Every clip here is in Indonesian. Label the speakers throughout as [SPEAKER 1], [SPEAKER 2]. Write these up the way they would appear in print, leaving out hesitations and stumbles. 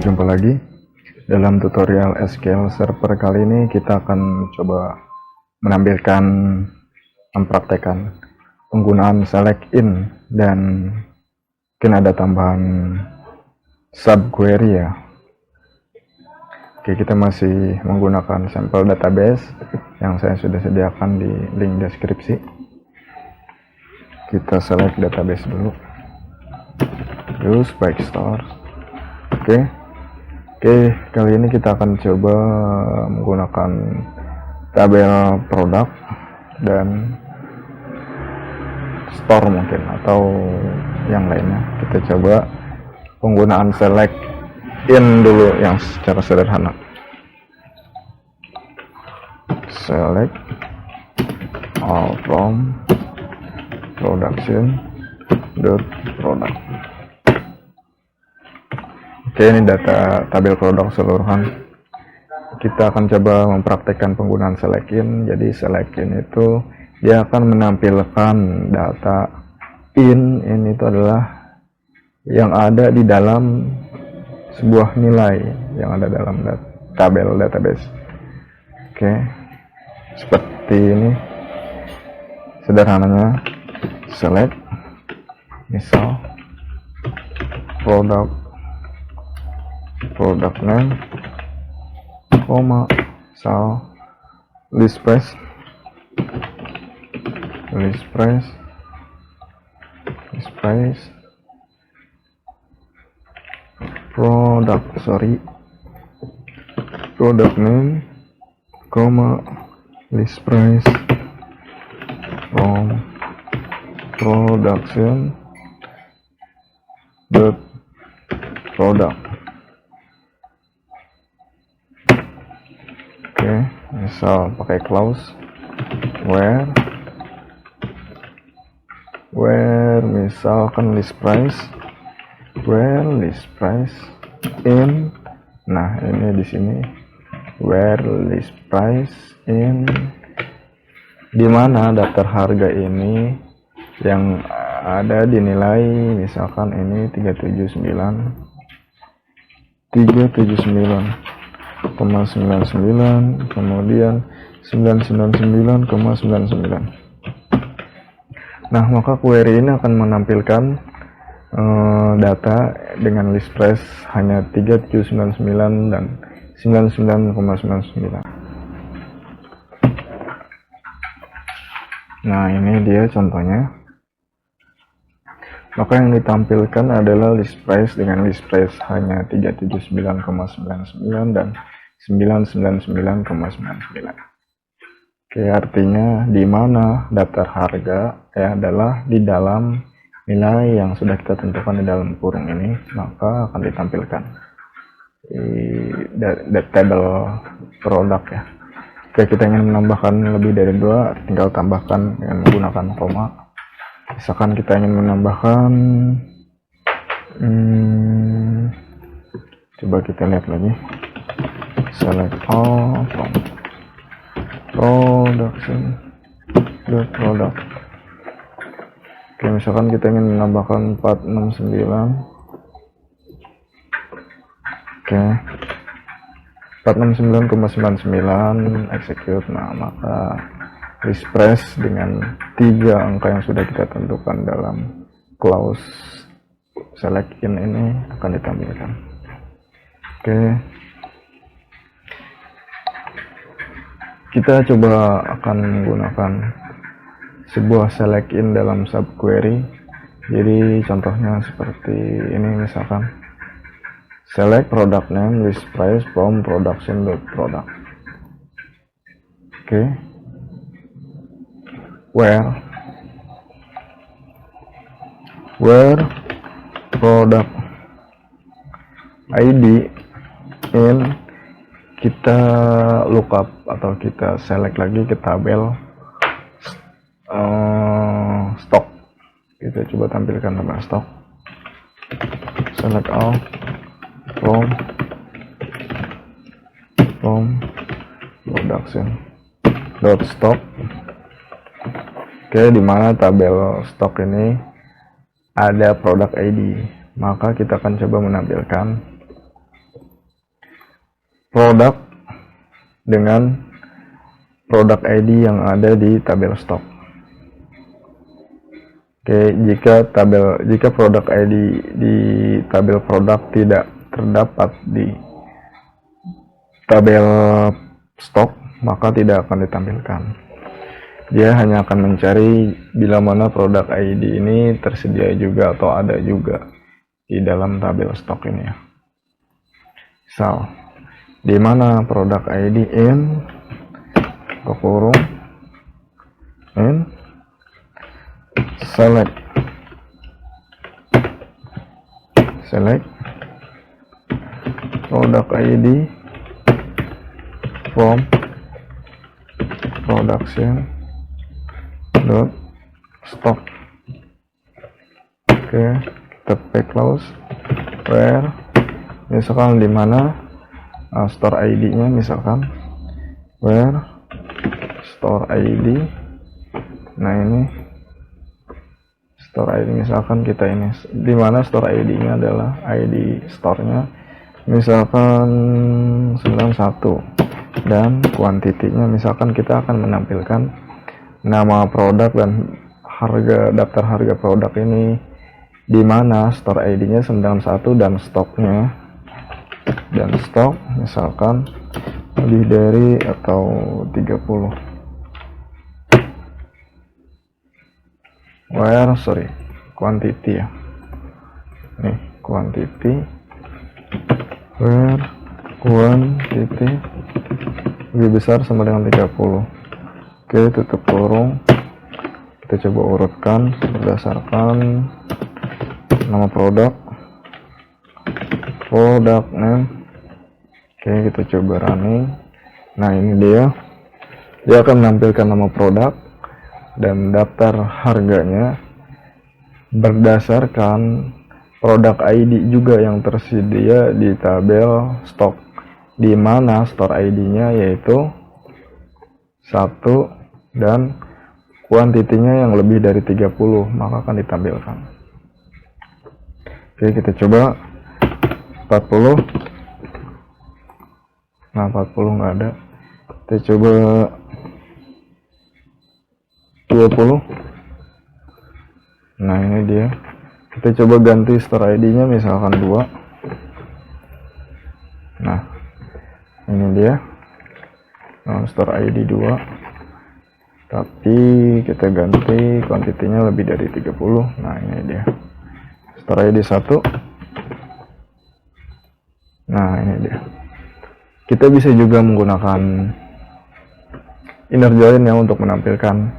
[SPEAKER 1] Berjumpa lagi dalam tutorial SQL Server. Kali ini kita akan coba mempraktekkan penggunaan select in dan mungkin ada tambahan subquery ya. Oke, kita masih menggunakan sampel database yang saya sudah sediakan di link deskripsi. Kita select database dulu, terus baik store. Oke, kali ini kita akan coba menggunakan tabel produk dan store mungkin, atau yang lainnya. Kita coba penggunaan select in dulu yang secara sederhana. Select all from production dot product. Oke, ini data tabel produk keseluruhan. Kita akan coba mempraktekkan penggunaan select in. Jadi select in itu dia akan menampilkan data in itu adalah yang ada di dalam sebuah nilai yang ada dalam tabel database. Oke, seperti ini sederhananya. Select misal product name, misal list price, product name, list price from production dot product. Oke, misal pakai clause where misalkan list price in. Nah, ini di sini where list price in, di mana daftar harga ini yang ada dinilai misalkan ini 379,99, kemudian 999,99. Nah, maka query ini akan menampilkan data dengan list price hanya 3799 dan 99,99. Nah, ini dia contohnya. Maka yang ditampilkan adalah list price dengan list price hanya 379,99 dan 999,99. Oke, artinya di mana daftar harga adalah di dalam nilai yang sudah kita tentukan di dalam kurung ini, maka akan ditampilkan di table produk ya. Oke, kita ingin menambahkan lebih dari 2, tinggal tambahkan dengan menggunakan koma. Misalkan kita ingin menambahkan coba kita lihat lagi, select all from production dot product. Oke, misalkan kita ingin menambahkan 469. Oke, 469,99 execute. Nah, maka list price dengan 3 angka yang sudah kita tentukan dalam clause select in ini akan ditampilkan. Oke, kita coba akan menggunakan sebuah select in dalam subquery. Jadi contohnya seperti ini, misalkan select product name list price from production dot product. Oke, where product ID in, kita lookup atau kita select lagi ke tabel stock. Kita coba tampilkan tabel stock. Select all from production dot stock. Oke, di mana tabel stok ini ada product ID, maka kita akan coba menampilkan produk dengan produk ID yang ada di tabel stok. Oke, jika produk ID di tabel produk tidak terdapat di tabel stok, maka tidak akan ditampilkan. Dia hanya akan mencari bila mana produk ID ini tersedia juga atau ada juga di dalam tabel stok ini ya. Misal, di mana produk ID in kurung in select product ID from production dot stock. Oke, kita pack close where misalkan di mana store ID-nya, misalkan where store ID. Nah, ini store ID, misalkan kita ini di mana store ID-nya adalah ID store-nya misalkan 91, dan kuantitinya misalkan kita akan menampilkan nama produk dan harga, daftar harga produk ini di mana store ID-nya 91 dan stoknya, dan stok misalkan lebih dari atau 30. Quantity ya. Nih, quantity where quantity lebih besar sama dengan 30. Oke, tutup kurung. Kita coba urutkan berdasarkan nama produk name. Oke, kita coba running. Nah, ini dia akan menampilkan nama produk dan daftar harganya berdasarkan produk ID juga yang tersedia di tabel stok, di mana store ID-nya yaitu 1 dan kuantitinya yang lebih dari 30, maka akan ditampilkan. Oke, kita coba 40. Nah, 40 nggak ada. Kita coba 20. Nah, ini dia. Kita coba ganti store ID-nya misalkan 2. Nah, ini dia. Store ID 2. Tapi kita ganti kuantitinya lebih dari 30. Nah, ini dia. Store ID 1. Nah, ini dia. Kita bisa juga menggunakan inner join ya untuk menampilkan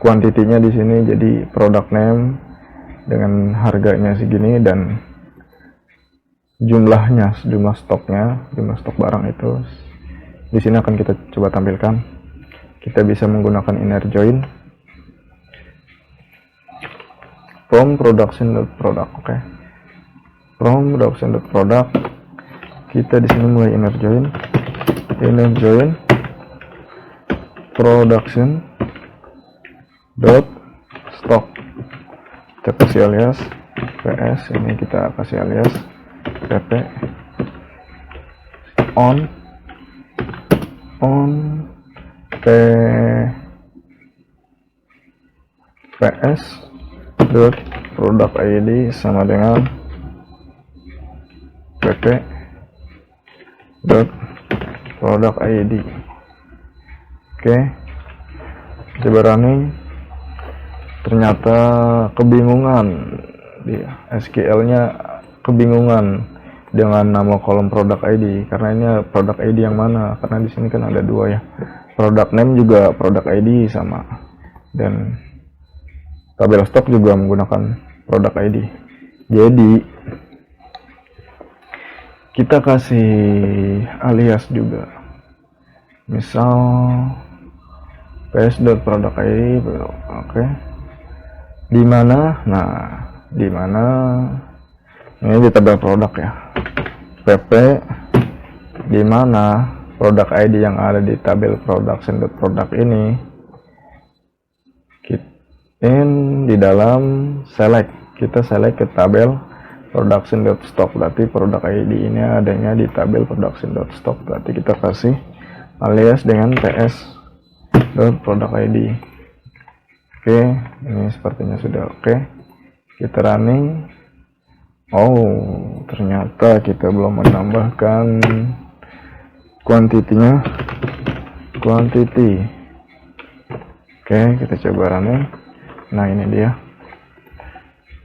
[SPEAKER 1] kuantitinya di sini. Jadi product name dengan harganya segini dan jumlah stoknya, jumlah stok barang itu di sini akan kita coba tampilkan. Kita bisa menggunakan inner join from production.product. Oke. From production.product, kita di sini mulai inner join production dot stock. Kita kasih alias ps, ini kita kasih alias pp on ps dot product ID sama dengan pp dot product ID. Oke, coba running. Ternyata kebingungan di SQL-nya, kebingungan dengan nama kolom product ID, karena ini product ID yang mana, karena di sini kan ada 2 ya, product name juga product ID sama, dan tabel stok juga menggunakan product ID. Jadi kita kasih alias juga, misal ps.product ID. Oke. Di mana? Nah, di mana? Ini di tabel produk ya. pp di mana produk ID yang ada di tabel production.product ini. In di dalam select, kita select ke tabel production.stock, berarti produk ID ini adanya di tabel production.stock, berarti kita kasih alias dengan ps.product ID. Oke, ini sepertinya sudah oke. Kita running. Oh, ternyata kita belum menambahkan quantity-nya. Quantity. Oke, kita coba running. Nah, ini dia.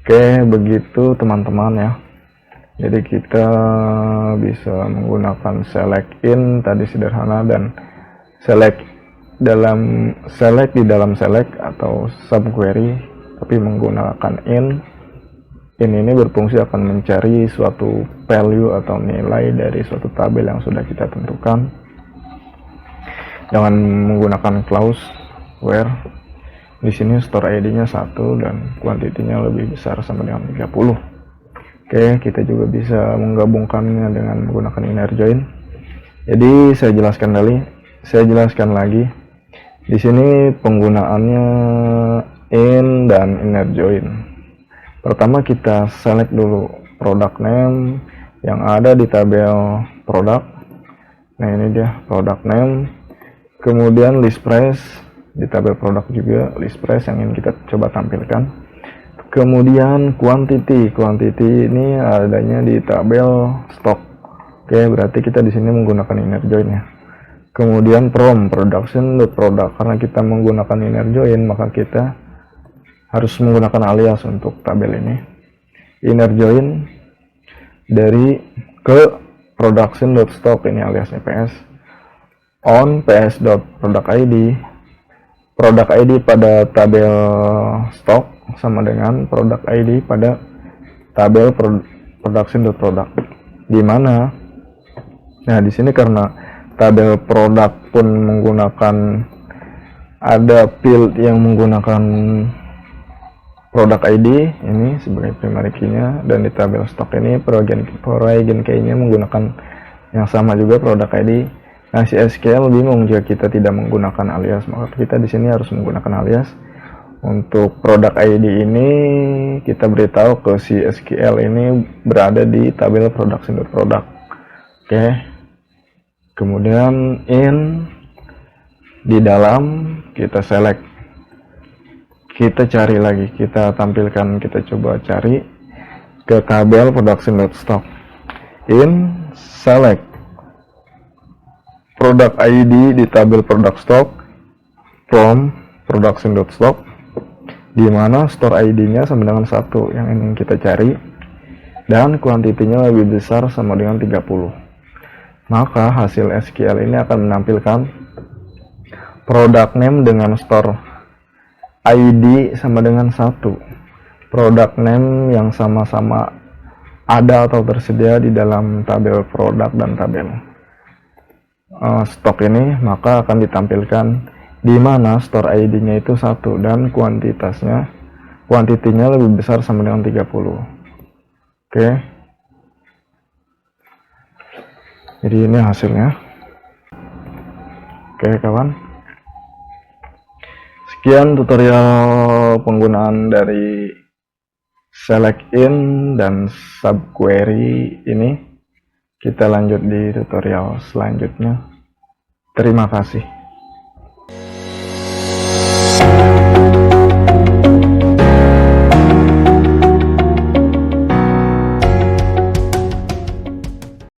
[SPEAKER 1] Oke, begitu teman-teman ya. Jadi kita bisa menggunakan select in tadi sederhana, dan select di dalam select atau subquery, tapi menggunakan in ini berfungsi akan mencari suatu value atau nilai dari suatu tabel yang sudah kita tentukan. Jangan menggunakan clause where di sini store ID-nya 1 dan quantity-nya lebih besar sama dengan 30. Oke, kita juga bisa menggabungkannya dengan menggunakan inner join. Jadi saya jelaskan lagi. Di sini penggunaannya in dan inner join. Pertama kita select dulu product name yang ada di tabel produk. Nah, ini dia product name. Kemudian list price di tabel produk juga, list price yang ingin kita coba tampilkan. Kemudian quantity ini adanya di tabel stock. Oke, berarti kita di sini menggunakan inner join ya. Kemudian from production.product, karena kita menggunakan inner join maka kita harus menggunakan alias untuk tabel ini. Inner join dari ke production.stock, ini aliasnya ps, on ps.product ID pada tabel stock sama dengan product ID pada tabel production.product. Di mana? Nah, di sini karena tabel produk pun menggunakan ada field yang menggunakan product ID ini sebagai primary key-nya, dan di tabel stock ini foreign key-nya menggunakan yang sama juga product ID. Nah, si SQL bingung jika kita tidak menggunakan alias, maka kita di sini harus menggunakan alias. Untuk product ID ini kita beritahu ke si SQL ini berada di tabel production.product. Oke. Kemudian in di dalam kita select. Kita cari lagi, kita tampilkan, kita coba cari ke tabel production.stock. In select product ID di tabel product stock from production.stock, di mana store ID-nya sama dengan 1 yang ingin kita cari, dan kuantitinya lebih besar sama dengan 30. Maka hasil SQL ini akan menampilkan product name dengan store ID sama dengan 1. Product name yang sama-sama ada atau tersedia di dalam tabel produk dan tabel stok ini, maka akan ditampilkan di mana store ID-nya itu 1 dan kuantitinya lebih besar sama dengan 30. Oke. Jadi ini hasilnya. Oke, kawan. Sekian tutorial penggunaan dari select in dan subquery ini. Kita lanjut di tutorial selanjutnya. Terima kasih.